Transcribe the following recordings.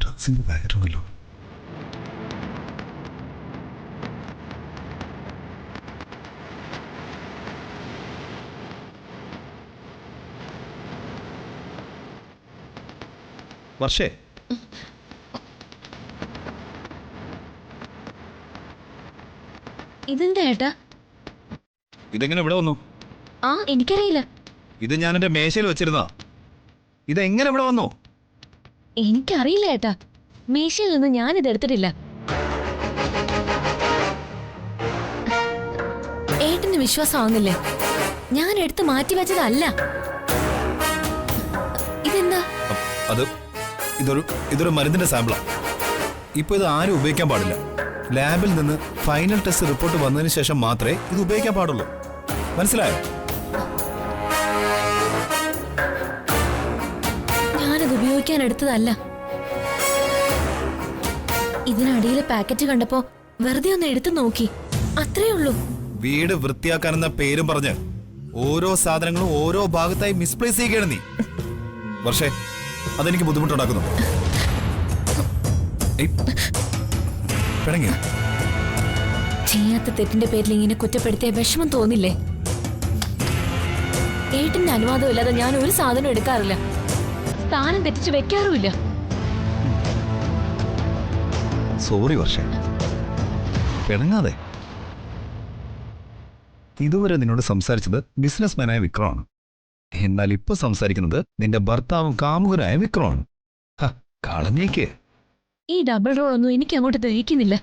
ഡ്രഗ്സിന്റെ ബാഗുണ്ടല്ലോ. വർഷേ, ഇതെന്താ ഏട്ടാ? ഇതെങ്ങനെ ഇവിടെ വന്നു? എനിക്കറിയില്ല. ഇത് ഞാൻ എന്റെ മേശയിൽ വെച്ചിരുന്നാ. ഇതെങ്ങനെ ഇവിടെ വന്നു? എനിക്കറിയില്ല ഏട്ടാ, മേശയിൽ നിന്ന് ഞാനിത് എടുത്തിട്ടില്ല. ഏട്ടന് വിശ്വാസമാവുന്നില്ലേ? ഞാൻ എടുത്ത് മാറ്റി വെച്ചതല്ല. ഇതെന്താ? ഇതൊരു മരുന്നിന്റെ സാമ്പിളാ. ഇപ്പൊ ഇത് ആരും ഉപയോഗിക്കാൻ പാടില്ല. ലാബിൽ നിന്ന് ഫൈനൽ ടെസ്റ്റ് റിപ്പോർട്ട് വന്നതിന് ശേഷം മാത്രമേ ഇത് ഉപയോഗിക്കാൻ പാടുള്ളൂ. മനസ്സിലായോ? ഞാനത് ഉപയോഗിക്കാൻ എടുത്തതല്ല. ഇതിനടിയിലെ പാക്കറ്റ് കണ്ടപ്പോ വെറുതെ ഒന്ന് എടുത്തു നോക്കി, അത്രേ ഉള്ളൂ. വീട് വൃത്തിയാക്കാനെന്ന പേരും പറഞ്ഞ് ഓരോ സാധനങ്ങളും ഓരോ ഭാഗത്തായി മിസ്പ്ലേസ് ചെയ്യുകയാണ് നീ. വർഷേ, അതെനിക്ക് ബുദ്ധിമുട്ടുണ്ടാക്കുന്നു. ചെയ്യാത്ത തെറ്റിന്റെ പേരിൽ ഇങ്ങനെ കുറ്റപ്പെടുത്തിയ വിഷമം തോന്നില്ലേ? ഏട്ടന്റെ അനുവാദം ഇല്ലാതെ ഞാൻ ഒരു സാധനം എടുക്കാറില്ല, സ്ഥാനം തെറ്റിച്ച് വെക്കാറുമില്ല. സോറി വർഷേ, പിണങ്ങാതെ. ഇതുവരെ നിന്നോട് സംസാരിച്ചത് ബിസിനസ്മാനായ വിക്രമാണ്. എന്നാൽ ഇപ്പൊ സംസാരിക്കുന്നത് നിന്റെ ഭർത്താവും കാമുകനായ വിക്രമാണ്. കളഞ്ഞേക്ക്. ഈ ഡബിൾ റോൾ ഒന്നും എനിക്ക് അങ്ങോട്ട് ദഹിക്കുന്നില്ല.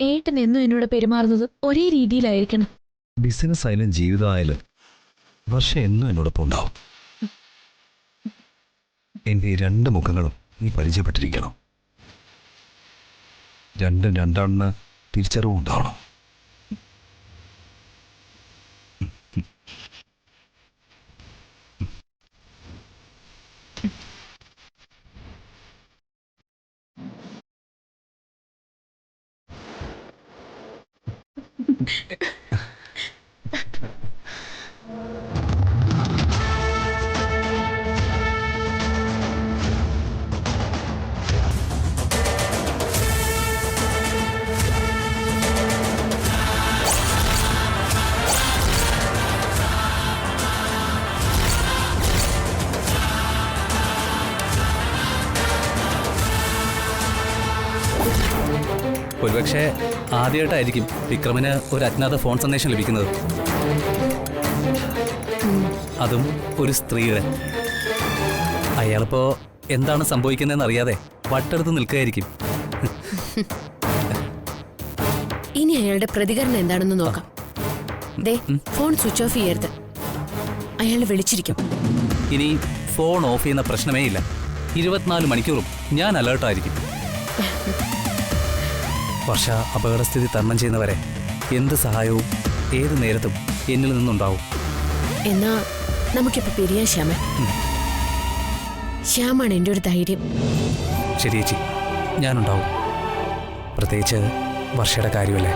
ഏട്ടൻ എന്നും എന്നോട് പെരുമാറുന്നത് ഒരേ രീതിയിലായിരിക്കണം. ബിസിനസ് ആയാലും ജീവിതമായാലും വർഷ എന്നും എന്നോടൊപ്പം ഉണ്ടാവും. എന്റെ ഈ രണ്ട് മുഖങ്ങളും നീ പരിചയപ്പെട്ടിരിക്കണം. രണ്ടും രണ്ടാണെന്ന് തിരിച്ചറിവും ഉണ്ടാവണം. ഒരുപക്ഷെ ആദ്യമായിട്ടായിരിക്കും വിക്രമിന് ഒരു അജ്ഞാത ഫോൺ സന്ദേശം ലഭിക്കുന്നത്, അതും ഒരു സ്ത്രീയുടെ. അയാളിപ്പോ എന്താണ് സംഭവിക്കുന്നതെന്ന് അറിയാതെ വട്ടെടുത്ത് നിൽക്കുകയായിരിക്കും. ഇനി അയാളുടെ പ്രതികരണം എന്താണെന്ന് നോക്കാം. ഫോൺ സ്വിച്ച് ഓഫ് ചെയ്യരുത്, അയാൾ വിളിച്ചിരിക്കും. ഇനി ഫോൺ ഓഫ് ചെയ്യുന്ന പ്രശ്നമേ ഇല്ല. 24 മണിക്കൂറും ഞാൻ അലേർട്ടായിരിക്കും. വർഷ അപകടസ്ഥിതി തരണം ചെയ്യുന്നവരെ എന്ത് സഹായവും ഏത് നേരത്തും എന്നിൽ നിന്നുണ്ടാവും. എന്നാ നമുക്കിപ്പോ പിരിയാൻ ശ്യാമ. ശ്യാമാണ് എൻ്റെ ഒരു ധൈര്യം. ശരി ചേച്ചി, ഞാനുണ്ടാവും. പ്രത്യേകിച്ച് വർഷയുടെ കാര്യമല്ലേ.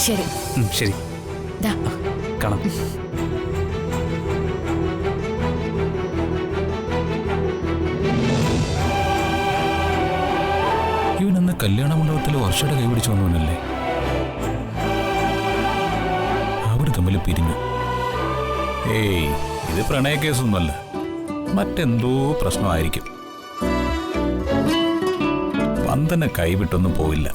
ശരി ശരി, കാണാം. ഇവനന്ന് കല്യാണ മണ്ഡപത്തിൽ വർഷയുടെ കൈ പിടിച്ചു വന്നവനല്ലേ? അവർ തമ്മിൽ പിരിഞ്ഞു. ഏയ്, ഇത് പ്രണയ കേസൊന്നുമല്ല, മറ്റെന്തോ പ്രശ്നമായിരിക്കും. വന്ദന കൈവിട്ടൊന്നും പോയില്ല.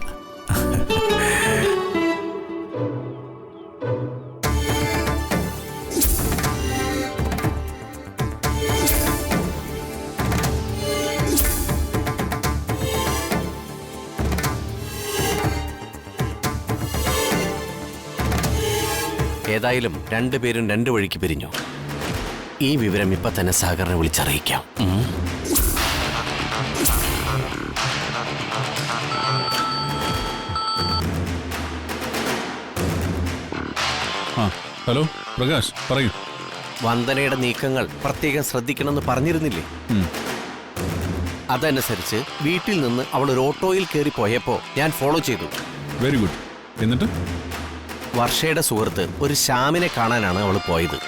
ഏതായാലും രണ്ടുപേരും രണ്ടു വഴിക്ക് പിരിഞ്ഞു. ഈ വിവരം ഇപ്പൊ തന്നെ സാഗറിനെ വിളിച്ചറിയിക്കാം. ഹലോ പ്രകാശ്, പറയൂ. വന്ദനയുടെ നീക്കങ്ങൾ പ്രത്യേകം ശ്രദ്ധിക്കണമെന്ന് പറഞ്ഞിരുന്നില്ലേ? അതനുസരിച്ച് വീട്ടിൽ നിന്ന് അവൾ ഒരു ഓട്ടോയിൽ കയറി പോയപ്പോ ഞാൻ ഫോളോ ചെയ്തു. Very good. എന്നിട്ട് വർഷയുടെ സുഹൃത്ത് ഒരു ശ്യാമിനെ കാണാനാണ് അവൾ പോയത്.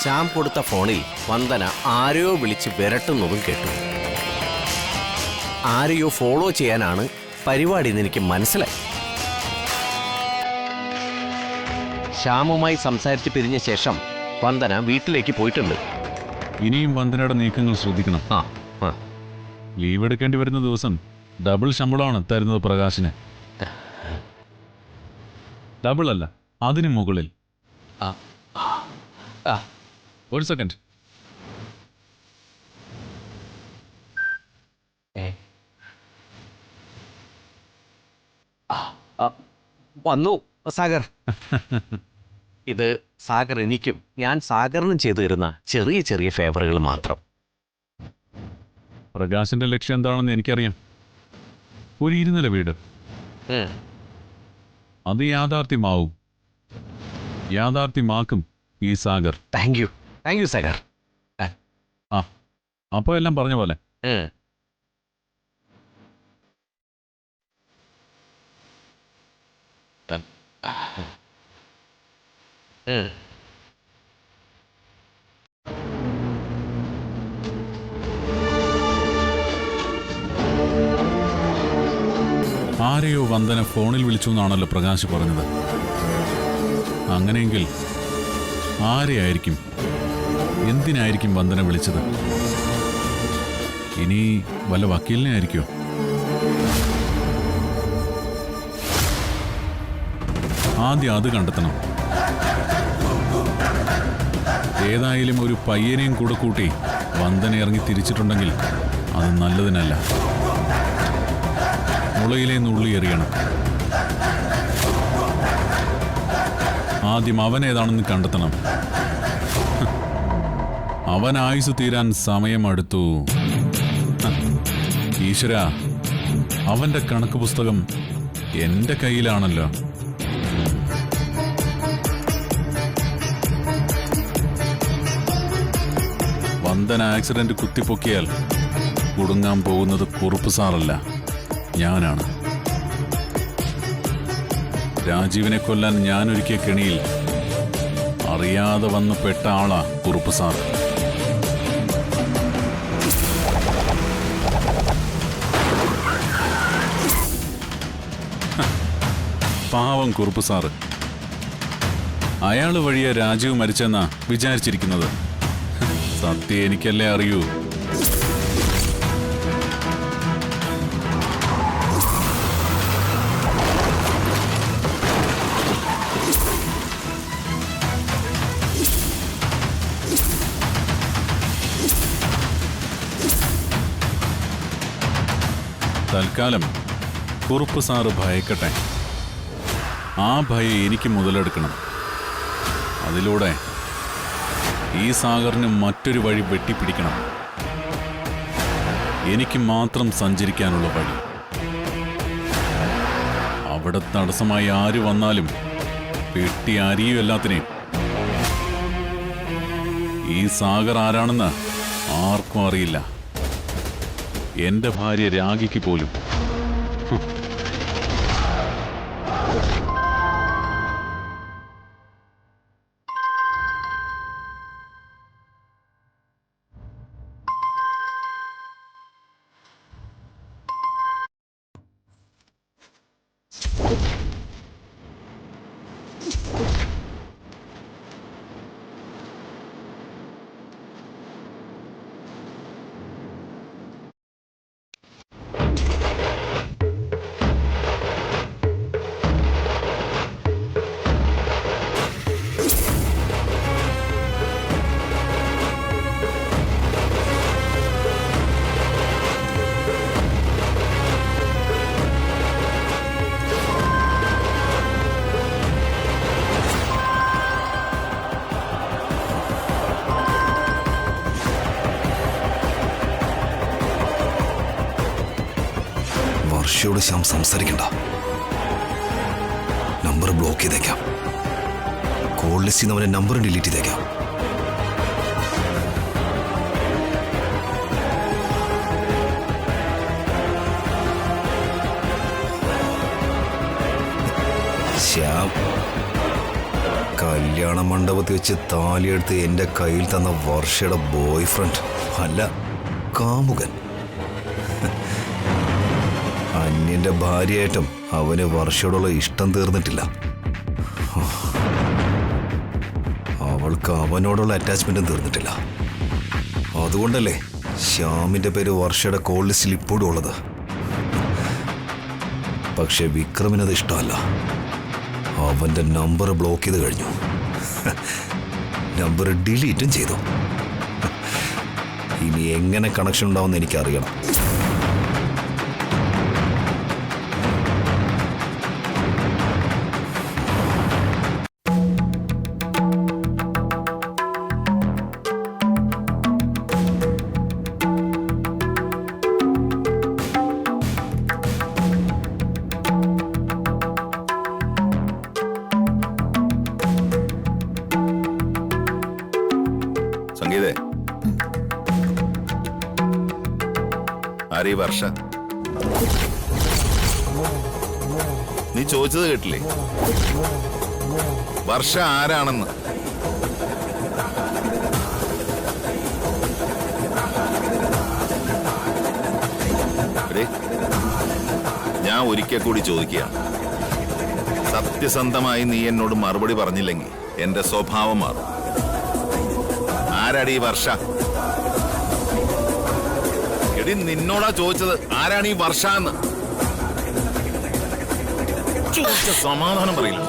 ശ്യാം കൊടുത്ത ഫോണിൽ വന്ദന ആരെയോ വിളിച്ച് വിരട്ടുന്നതും കേട്ടു. ആരെയോ ഫോളോ ചെയ്യാനാണ് പരിപാടി എന്ന് എനിക്ക് മനസ്സിലായി. ശ്യാമുമായി സംസാരിച്ച് പിരിഞ്ഞ ശേഷം വന്ദന വീട്ടിലേക്ക് പോയിട്ടുണ്ട്. ഇനിയും വന്ദനയുടെ നീക്കങ്ങൾ ശ്രദ്ധിക്കണം. ലീവ് എടുക്കേണ്ടി വരുന്ന ദിവസം ഡബിൾ ശമ്പളമാണ് തരുന്നത് പ്രകാശിന്. ഡബിൾ അല്ല, അതിന് മുകളിൽ. ഒരു സെക്കൻഡ്. വന്നു സാഗർ. ഇത് സാഗർ എനിക്കും ഞാൻ സാഗറിനും ചെയ്തു തരുന്ന ചെറിയ ചെറിയ ഫേവറുകൾ മാത്രം. പ്രകാശിന്റെ ലക്ഷ്യം എന്താണെന്ന് എനിക്കറിയാം. ഒരു 2 നില വീട്. അത് യാഥാർത്ഥ്യമാവും. യാഥാർത്ഥ്യമാക്കും ഈ സാഗർ. Thank you Sagar. അപ്പൊ എല്ലാം പറഞ്ഞ പോലെ. ആരെയോ വന്ദന ഫോണിൽ വിളിച്ചു എന്നാണല്ലോ പ്രകാശ് പറഞ്ഞത്. അങ്ങനെയെങ്കിൽ ആരെയായിരിക്കും, എന്തിനായിരിക്കും വന്ദന വിളിച്ചത്? ഇനി വല്ല വക്കീലിനെ ആയിരിക്കോ? ആദ്യം അത് കണ്ടെത്തണം. ഏതായാലും ഒരു പയ്യനെയും കൂടെ കൂട്ടി വന്ദന ഇറങ്ങി തിരിച്ചിട്ടുണ്ടെങ്കിൽ അത് നല്ലതിനല്ല. മുളയിലെ നുള്ളി എറിയണം. ആദ്യം അവനേതാണെന്ന് കണ്ടെത്തണം. അവൻ ആയുസ് തീരാൻ സമയമടുത്തു. ഈശ്വര, അവന്റെ കണക്ക് പുസ്തകം എന്റെ കയ്യിലാണല്ലോ. വന്ദന ആക്സിഡന്റ് കുത്തിപ്പൊക്കിയാൽ കുടുങ്ങാൻ പോകുന്നത് കുറുപ്പ് സാറല്ല, ഞാനാണ്. രാജീവിനെ കൊല്ലാൻ ഞാനൊരുക്കിയ കെണിയിൽ അറിയാതെ വന്ന് പെട്ട ആളാ കുറുപ്പ് സാർ. പാവം കുറുപ്പ് സാറ്. അയാള് വഴിയെ രാജീവ് മരിച്ചെന്നാ വിചാരിച്ചിരിക്കുന്നത്. സത്യം എനിക്കല്ലേ അറിയൂ. തൽക്കാലം കുറുപ്പ് സാറ് ഭയക്കട്ടെ. ആ ഭയം എനിക്ക് മുതലെടുക്കണം. അതിലൂടെ ഈ സാഗറിന് മറ്റൊരു വഴി വെട്ടിപ്പിടിക്കണം. എനിക്ക് മാത്രം സഞ്ചരിക്കാനുള്ള വഴി. അവിടെ തടസ്സമായി ആര് വന്നാലും പെട്ടി അരിയും എല്ലാത്തിനെയും. ഈ സാഗർ ആരാണെന്ന് ആർക്കും അറിയില്ല. എന്റെ ഭാര്യ രാഗിക്ക് പോലും. വർഷയോട് ശ്യാം സംസാരിക്കണ്ട. നമ്പർ ബ്ലോക്ക് ചെയ്തേക്കാം. കോൾ ലിസ്റ്റിൽ നിന്ന് അവന്റെ നമ്പർ ഡിലീറ്റ് ചെയ്തേക്കാം. ശ്യാം, കല്യാണ മണ്ഡപത്തിൽ വെച്ച് താലിയെടുത്ത് എന്റെ കയ്യിൽ തന്ന വർഷയുടെ ബോയ് ഫ്രണ്ട് അല്ല, കാമുകൻ. അന്യന്റെ ഭാര്യയായിട്ടും അവന് വർഷയോടുള്ള ഇഷ്ടം തീർന്നിട്ടില്ല. അവൾക്ക് അവനോടുള്ള അറ്റാച്ച്മെന്റും തീർന്നിട്ടില്ല. അതുകൊണ്ടല്ലേ ശ്യാമിന്റെ പേര് വർഷയുടെ കോൾ ലിസ്റ്റിൽ ഇപ്പോഴും ഉള്ളത്. പക്ഷെ വിക്രമിനത് ഇഷ്ടമല്ല. അവന്റെ നമ്പർ ബ്ലോക്ക് ചെയ്ത് കഴിഞ്ഞു. നമ്പർ ഡിലീറ്റും ചെയ്തു. ഇനി എങ്ങനെ കണക്ഷൻ ഉണ്ടാവുമെന്ന് എനിക്കറിയണം. സംഗീതേ, ആരീ വർഷ? നീ ചോദിച്ചത് കേട്ടില്ലേ? വർഷ ആരാണെന്ന്. ഞാൻ ഒരിക്കൽ കൂടി ചോദിക്കുകയാണ്. സത്യസന്ധമായി നീ എന്നോട് മറുപടി പറഞ്ഞില്ലെങ്കിൽ എന്റെ സ്വഭാവം മാറും. ആരാടി ഈ വർഷ? എടി, നിന്നോടാ ചോദിച്ചത് ആരാണ് ഈ വർഷ എന്ന്. ചോദിച്ച സമാധാനം പറയില്ല.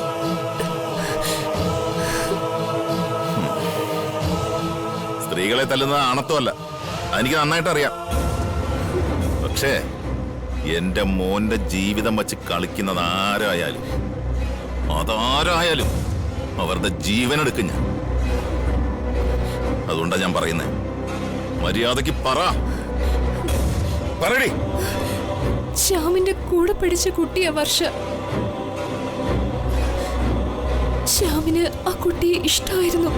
സ്ത്രീകളെ തല്ലുന്നത് ആണത്വമല്ല, അതെനിക്ക് നന്നായിട്ട് അറിയാം. പക്ഷേ എന്റെ മോന്റെ ജീവിതം വച്ച് കളിക്കുന്നത് ആരായാലും, അതാരായാലും അവരുടെ ജീവനെടുക്കും ഞാൻ. അതുകൊണ്ടാ ഞാൻ പറയുന്നേ, മര്യാദക്ക് പറയടി. ശ്യാമിന്റെ കൂടെ പഠിച്ച കുട്ടിയാ വർഷ. ശ്യാമിന് ആ കുട്ടിയെ ഇഷ്ടമായിരുന്നു.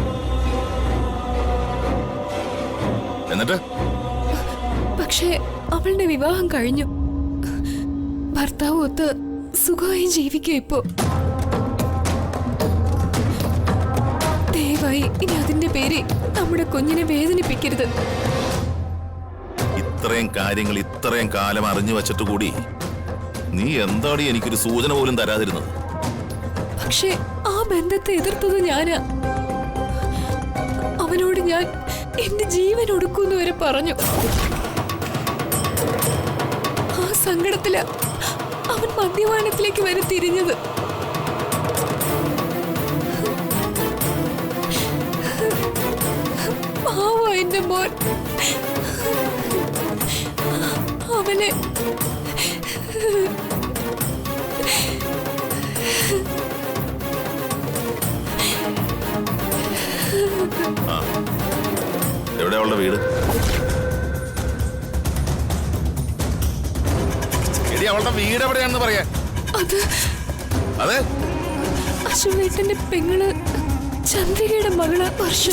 എന്നിട്ട് പക്ഷേ അവളുടെ വിവാഹം കഴിഞ്ഞു. ഭർത്താവ് ഒത്ത് സുഖമായി ജീവിക്കുക ഇപ്പോ. ദയവായി ഇനി അതിന്റെ പേര് നമ്മുടെ കുഞ്ഞിനെ വേദനിപ്പിക്കരുത്. ഇത്രയും കാര്യങ്ങൾ ഇത്രയും കാലം അറിഞ്ഞു വച്ചിട്ട് കൂടി നീ എന്താടി എനിക്കൊരു സൂചന പോലും തരാതിരുന്നത്? പക്ഷേ ആ ബന്ധത്തെ എതിർത്തത് ഞാനാ. അവനോട് ഞാൻ എന്റെ ജീവൻ ഒടുക്കൂന്ന് വരെ പറഞ്ഞു. ആ സങ്കടത്തില് അവൻ മദ്യപാനത്തിലേക്ക് വരെ തിരിഞ്ഞത്. പാവ എന്റെ മോൻ. അവനെ എവിടെ അവളുടെ വീട്? എടി, അവളുടെ വീട് എവിടെയാണെന്ന് പറയാ. അതെ, അശ്വവേട്ടന്റെ പെങ്ങള് ചന്ദ്രികയുടെ മകള് വർഷ.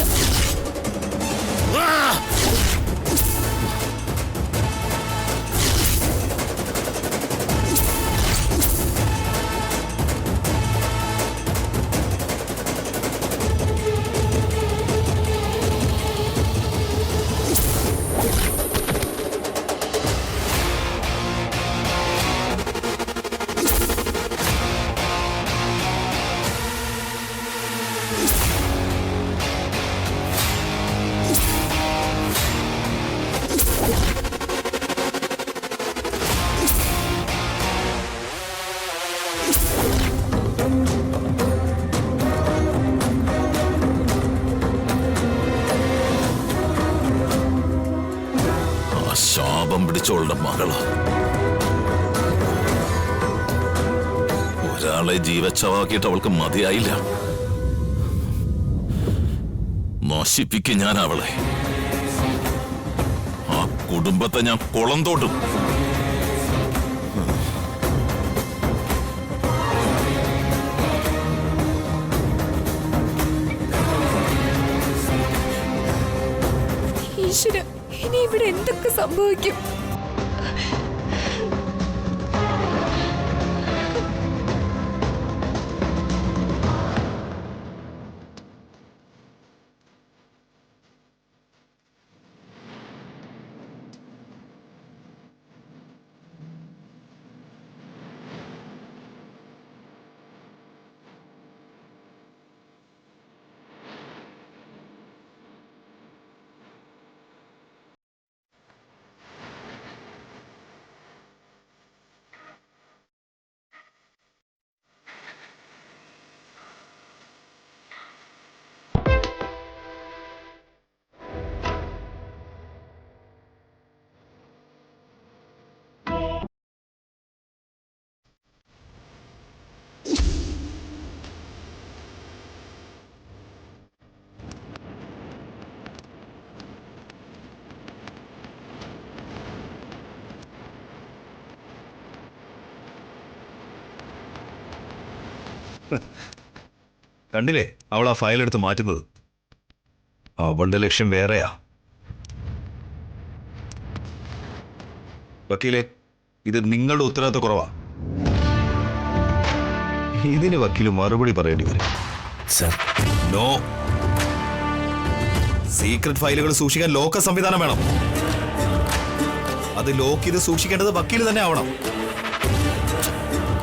ശാപം പിടിച്ചോളുടെ മകള്. ഒരാളെ ജീവച്ഛവാക്കിയിട്ട് അവൾക്ക് മതിയായില്ല. നശിപ്പിക്കും ഞാൻ അവളെ. ആ കുടുംബത്തെ ഞാൻ കുളം തോട്ടും. മനുഷ്യന് ഇനി ഇവിടെ എന്തൊക്കെ സംഭവിക്കും? കണ്ടില്ലേ അവൾ ആ ഫയൽ എടുത്ത് മാറ്റുന്നത്? അവളുടെ ലക്ഷ്യം വേറെയാ. വക്കീലെ, ഇത് നിങ്ങളുടെ ഉത്തരവാദിത്ത കുറവാ. ഇതിന് വക്കീല് മറുപടി പറയേണ്ടി വരും. Sir, no. സീക്രട്ട് ഫയലുകൾ സൂക്ഷിക്കാൻ ലോക്ക് സംവിധാനം വേണം. അത് ലോക്ക് ചെയ്ത് സൂക്ഷിക്കേണ്ടത് വക്കീല് തന്നെ ആവണം.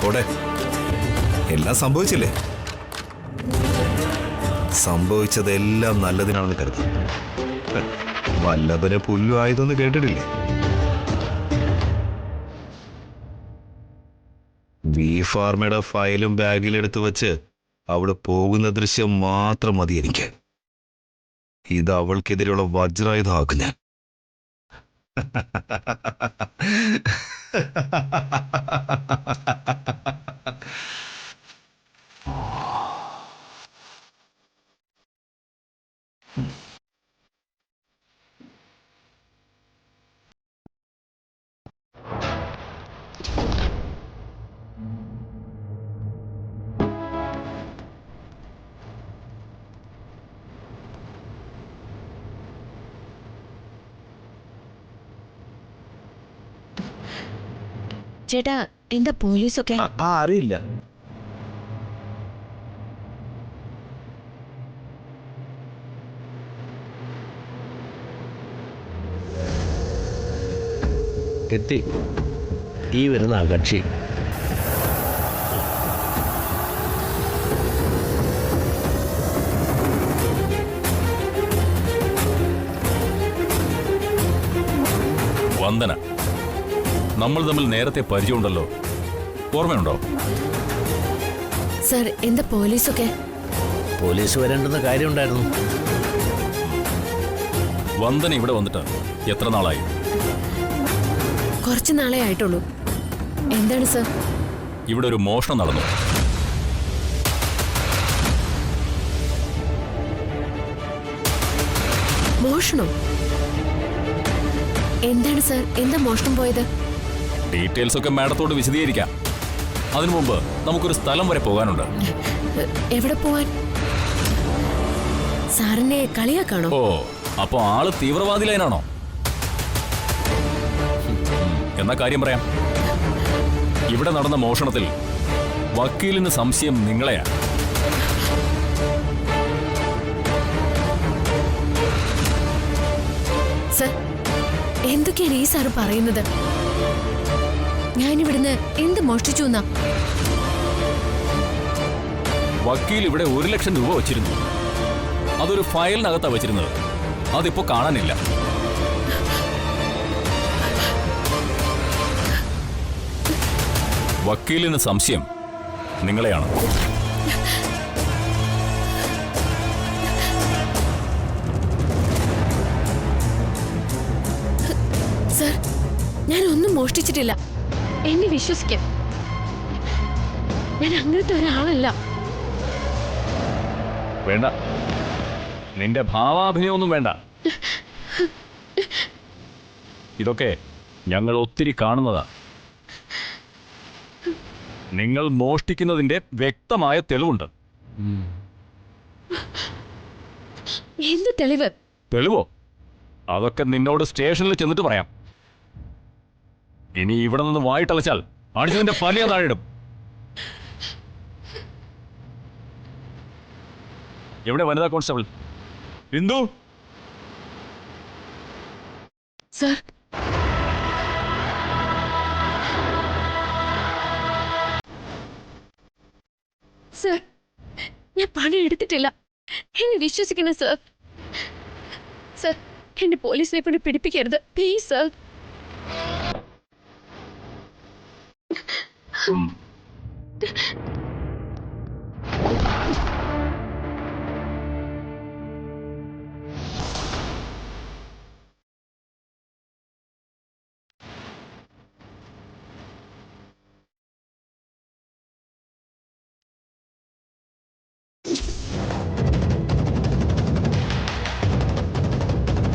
ഓടെ എല്ലാം സംഭവിച്ചില്ലേ? സംഭവിച്ചതെല്ലാം നല്ലതിനാണെന്ന് കരുതും. വല്ലഭന് പുല്ലു ആയതൊന്ന് കേട്ടിട്ടില്ലേ? ബി ഫാർമയുടെ ഫയലും ബാഗിലെടുത്ത് വെച്ച് അവിടെ പോകുന്ന ദൃശ്യം മാത്രം മതി എനിക്ക്. ഇത് അവൾക്കെതിരെയുള്ള വജ്രായുധമാക്കും ഞാൻ. ചേട്ടാ, എന്താ പോലീസൊക്കെ? അറിയില്ല. എത്തി. ഈ വരുന്ന ആ കക്ഷി വന്ദന. നമ്മൾ തമ്മിൽ നേരത്തെ പരിചയമുണ്ടല്ലോ, ഓർമ്മയുണ്ടോ? സർ, എന്താ പോലീസൊക്കെ? പോലീസ് വരേണ്ടുന്ന കാര്യമുണ്ടായിരുന്നു. വന്ദന ഇവിടെ വന്നിട്ട് എത്ര നാളായി? കുറച്ച് നാളെ ആയിട്ടുള്ളൂ. എന്താണ് സർ? ഇവിടെ ഒരു മോഷണം നടന്നു. മോഷണം? എന്താണ് സർ? എന്താ മോഷണം പോയത്? ഡീറ്റെയിൽസ് ഒക്കെ മാഡത്തോട് വിശദീകരിക്കാം. അതിനു മുമ്പ് നമുക്കൊരു സ്ഥലം വരെ പോകാനുണ്ട്. എവിടെ പോവാൻ? സാറിനെ കളിയാക്കാണോ? ഓ, അപ്പോ ആള് തീവ്രവാദി ലൈനാണോ? എന്നാ കാര്യം പറയാം. ഇവിടെ നടന്ന മോഷണത്തിൽ വക്കീലിന് സംശയം നിങ്ങളെയാ. സർ, എന്തൊക്കെയാണ് ഈ സാറ് പറയുന്നത്? ഞാനിവിടുന്ന് എന്ത് മോഷ്ടിച്ചു എന്നാ? വക്കീൽ ഇവിടെ 1 ലക്ഷം രൂപ വച്ചിരുന്നു. അതൊരു ഫയലിനകത്താ വെച്ചിരുന്നത്. അതിപ്പോ കാണാനില്ല. വക്കീലിന് സംശയം നിങ്ങളെയാണ്. സർ, ഞാനൊന്നും മോഷ്ടിച്ചിട്ടില്ല. എന്നെ വിശ്വസിക്കാം. ഞാൻ അങ്ങനത്തെ ഒരാളല്ല. വേണ്ട, നിന്റെ ഭാവാഭിനയൊന്നും വേണ്ട. ഇതൊക്കെ ഞങ്ങൾ ഒത്തിരി കാണുന്നതാ. നിങ്ങൾ മോഷ്ടിക്കുന്നതിന്റെ വ്യക്തമായ തെളിവുണ്ട്. എന്ത് തെളിവ്? തെളിവോ? അതൊക്കെ നിന്നോട് സ്റ്റേഷനിൽ ചെന്നിട്ട് പറയാം. ഇനി ഇവിടെ നിന്ന് വായിട്ടലച്ചാൽ അടിച്ചതിന്റെ പലിയ താഴെയിടും. എവിടെ വനിതാ കോൺസ്റ്റബിൾ ബിന്ദു? സർ, സർ, ഞാൻ പണം എടുത്തിട്ടില്ല. എന്നെ വിശ്വസിക്കണം സർ. സർ, എന്നെ പോലീസിനെ കൊണ്ട് പിടിപ്പിക്കരുത് പ്ലീസ് സർ.